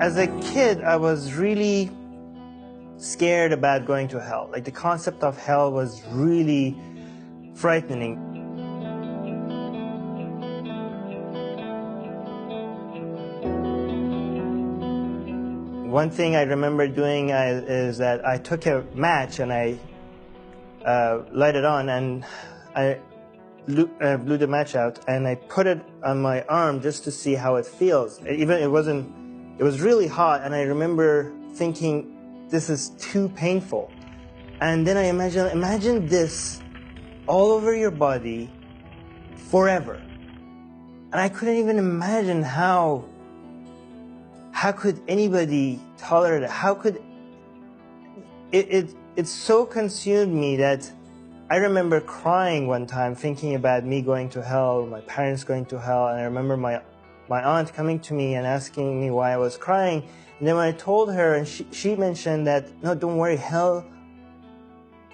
As a kid, I was really scared about going to hell. Like, the concept of hell was really frightening. One thing I remember doing is that I took a match and I light it on, and I blew the match out, and I put it on my arm just to see how it feels. It was really hot, and I remember thinking, this is too painful. And then I imagine this all over your body forever. And I couldn't even imagine how could anybody tolerate it? How could it so consumed me that I remember crying one time thinking about me going to hell, my parents going to hell, and I remember my aunt coming to me and asking me why I was crying. And then when I told her, and she mentioned that, no, don't worry, hell,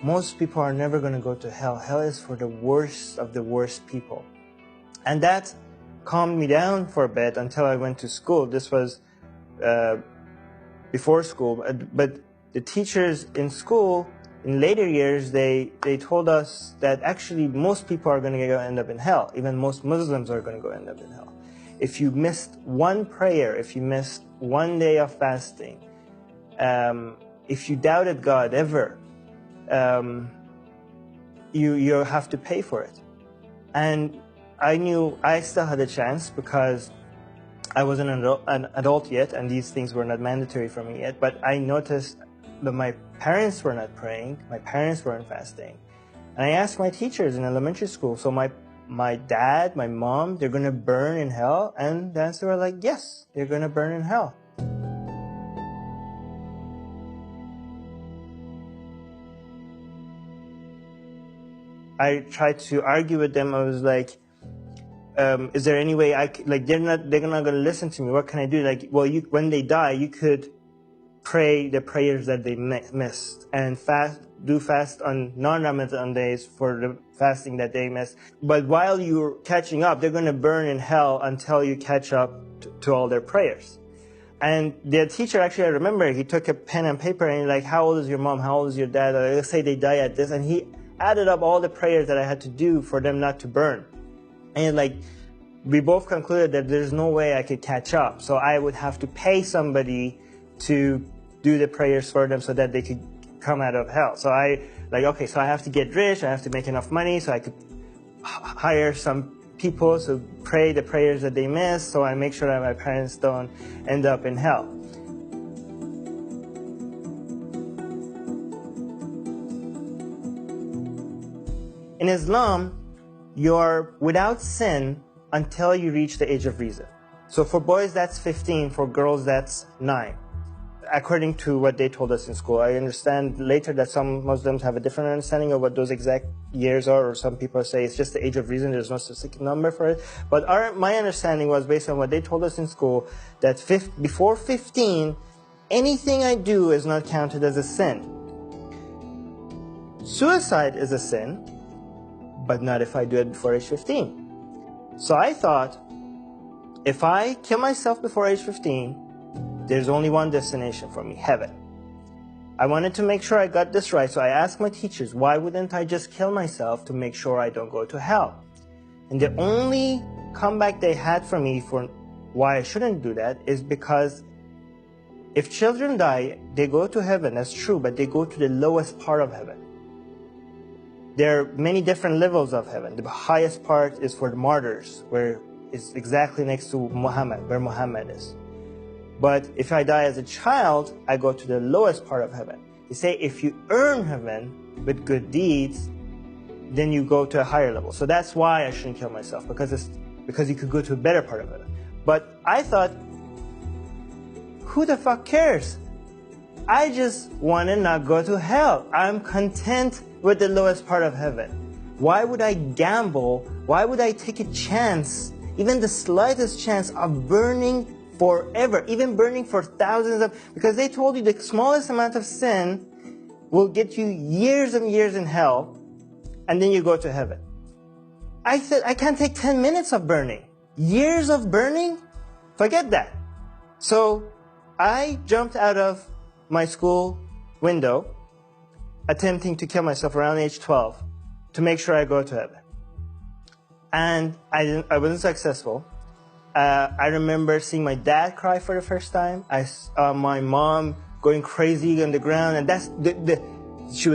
most people are never going to go to hell. Hell is for the worst of the worst people. And that calmed me down for a bit until I went to school. This was before school, but the teachers in school, in later years, they told us that actually most people are going to end up in hell. Even most Muslims are going to end up in hell. If you missed one prayer, if you missed one day of fasting, if you doubted God ever, you have to pay for it. And I knew I still had a chance because I wasn't an adult yet, and these things were not mandatory for me yet. But I noticed that my parents were not praying, my parents weren't fasting. And I asked my teachers in elementary school, so my dad, my mom, they're going to burn in hell? And the answer was like, yes, they're going to burn in hell. I tried to argue with them. I was like, is there any way they're not going to listen to me. What can I do? Like, well, when they die, you could pray the prayers that they missed and fast on non-Ramadan days for the fasting that they missed. But while you're catching up, they're going to burn in hell until you catch up to all their prayers. And the teacher, actually, I remember, he took a pen and paper and he's like, how old is your mom? How old is your dad? Let's say they die at this. And he added up all the prayers that I had to do for them not to burn. And like, we both concluded that there's no way I could catch up. So I would have to pay somebody to do the prayers for them so that they could come out of hell. So okay, so I have to get rich, I have to make enough money so I could hire some people to pray the prayers that they miss, so I make sure that my parents don't end up in hell. In Islam, you're without sin until you reach the age of reason. So for boys, that's 15. For girls, that's 9. According to what they told us in school. I understand later that some Muslims have a different understanding of what those exact years are, or some people say it's just the age of reason, there's no specific number for it. But my understanding was, based on what they told us in school, that before 15, anything I do is not counted as a sin. Suicide is a sin, but not if I do it before age 15. So I thought, if I kill myself before age 15, there's only one destination for me, heaven. I wanted to make sure I got this right, so I asked my teachers, why wouldn't I just kill myself to make sure I don't go to hell? And the only comeback they had for me for why I shouldn't do that is because if children die, they go to heaven, that's true, but they go to the lowest part of heaven. There are many different levels of heaven. The highest part is for the martyrs, where it's exactly next to Muhammad, where Muhammad is. But if I die as a child, I go to the lowest part of heaven. They say if you earn heaven with good deeds, then you go to a higher level. So that's why I shouldn't kill myself, because you could go to a better part of heaven. But I thought, who the fuck cares? I just want to not go to hell. I'm content with the lowest part of heaven. Why would I gamble? Why would I take a chance, even the slightest chance of burning forever, even burning for thousands of, because they told you the smallest amount of sin will get you years and years in hell, and then you go to heaven. I said, I can't take 10 minutes of burning. Years of burning? Forget that. So I jumped out of my school window attempting to kill myself around age 12 to make sure I go to heaven. And I wasn't successful. I remember seeing my dad cry for the first time. I saw my mom going crazy on the ground, and she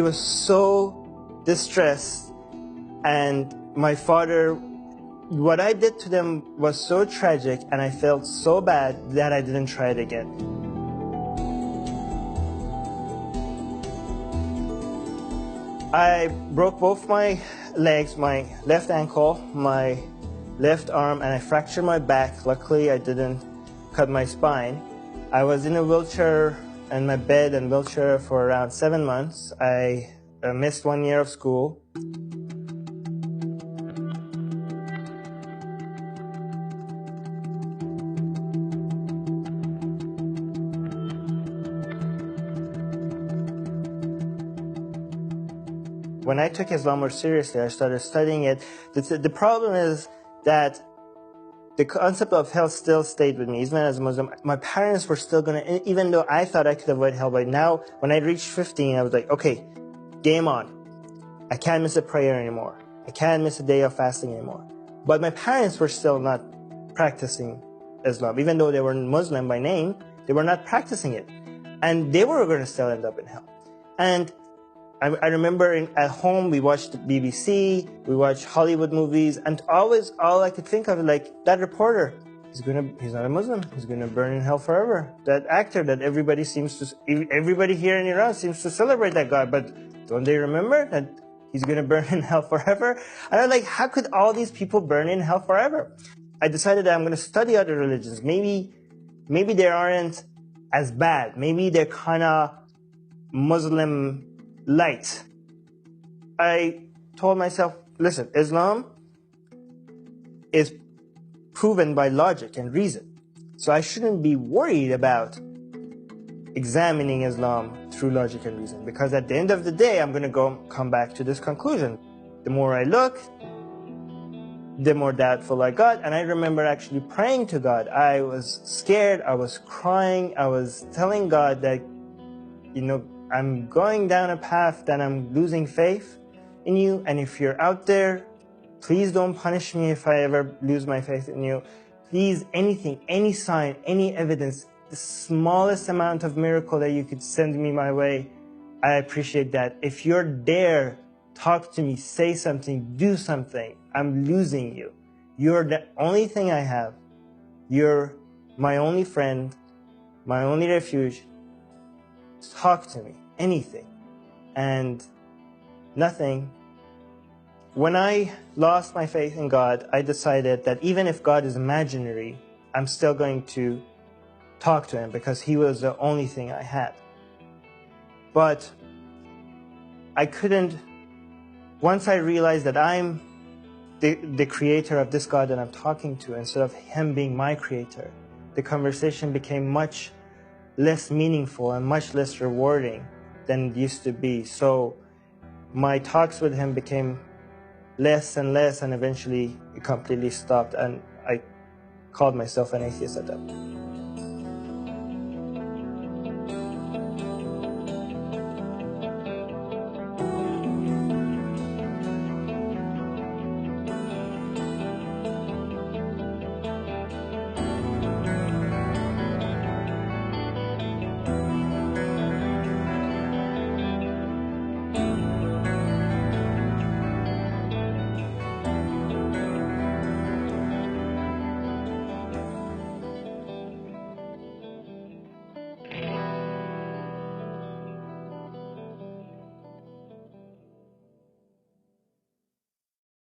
was so distressed. And my father, what I did to them was so tragic, and I felt so bad that I didn't try it again. I broke both my legs, my left ankle, my left arm, and I fractured my back. Luckily, I didn't cut my spine. I was in a wheelchair, in my bed and wheelchair for around 7 months. I missed 1 year of school. When I took Islam more seriously, I started studying it. The problem is that the concept of hell still stayed with me. Even as a Muslim, my parents were still even though I thought I could avoid hell by now, when I reached 15, I was like, okay, game on. I can't miss a prayer anymore. I can't miss a day of fasting anymore. But my parents were still not practicing Islam. Even though they were Muslim by name, they were not practicing it. And they were going to still end up in hell. And I remember at home, we watched the BBC, we watched Hollywood movies, and always all I could think of, like, that reporter, he's not a Muslim, he's gonna burn in hell forever. That actor that everybody here in Iran seems to celebrate that guy, but don't they remember that he's gonna burn in hell forever? And I'm like, how could all these people burn in hell forever? I decided that I'm gonna study other religions. Maybe they aren't as bad. Maybe they're kinda Muslim light. I told myself, listen, Islam is proven by logic and reason. So I shouldn't be worried about examining Islam through logic and reason, because at the end of the day, I'm going to come back to this conclusion. The more I look, the more doubtful I got. And I remember actually praying to God. I was scared. I was crying. I was telling God that, I'm going down a path that I'm losing faith in you, and if you're out there, please don't punish me if I ever lose my faith in you. Please, anything, any sign, any evidence, the smallest amount of miracle that you could send me my way, I appreciate that. If you're there, talk to me, say something, do something. I'm losing you. You're the only thing I have. You're my only friend, my only refuge. Talk to me, anything. And nothing. When I lost my faith in God, I decided that even if God is imaginary, I'm still going to talk to him, because he was the only thing I had. But I couldn't, once I realized that I'm the creator of this God that I'm talking to, instead of him being my creator, the conversation became much less meaningful and much less rewarding than it used to be. So my talks with him became less and less, and eventually it completely stopped, and I called myself an atheist at that point.